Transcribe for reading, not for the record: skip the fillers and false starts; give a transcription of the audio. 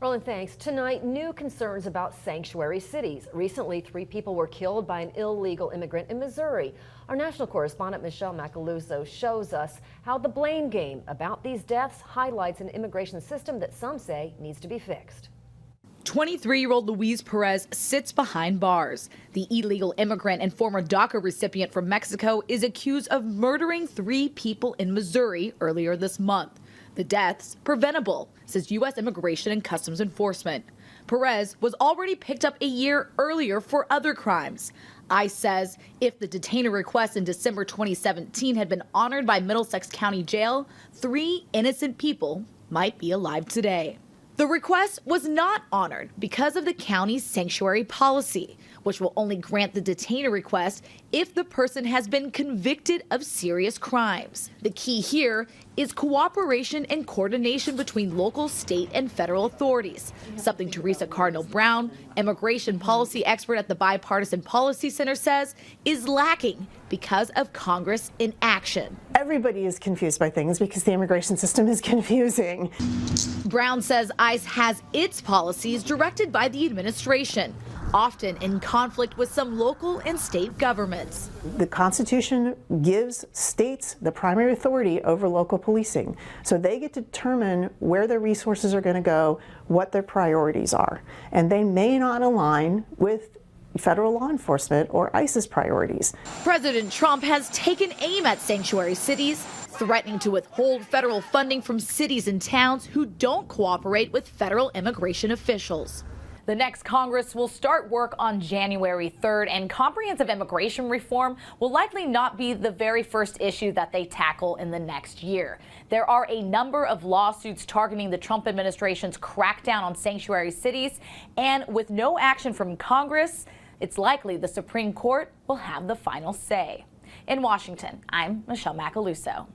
Roland, thanks. Tonight, new concerns about sanctuary cities. Recently, 3 people were killed by an illegal immigrant in Missouri. Our national correspondent Michelle Macaluso shows us how the blame game about these deaths highlights an immigration system that some say needs to be fixed. 23-year-old Luis Perez sits behind bars. The illegal immigrant and former DACA recipient from Mexico is accused of murdering 3 people in Missouri earlier this month. The deaths preventable, says U.S. Immigration and Customs Enforcement. Perez was already picked up a year earlier for other crimes. ICE says if the detainer request in December 2017 had been honored by Middlesex County Jail, 3 innocent people might be alive today. The request was not honored because of the county's sanctuary policy, which will only grant the detainer request if the person has been convicted of serious crimes. The key here is cooperation and coordination between local, state, and federal authorities, something Teresa Cardinal Brown, immigration policy expert at the Bipartisan Policy Center, says is lacking because of Congress inaction. Everybody is confused by things because the immigration system is confusing. Brown says ICE has its policies directed by the administration, often in conflict with some local and state governments. The Constitution gives states the primary authority over local policing, so they get to determine where their resources are going to go, what their priorities are, and they may not align with federal law enforcement or ICE's priorities. President Trump has taken aim at sanctuary cities, threatening to withhold federal funding from cities and towns who don't cooperate with federal immigration officials. The next Congress will start work on January 3rd, and comprehensive immigration reform will likely not be the very first issue that they tackle in the next year. There are a number of lawsuits targeting the Trump administration's crackdown on sanctuary cities, and with no action from Congress, it's likely the Supreme Court will have the final say. In Washington, I'm Michelle Macaluso.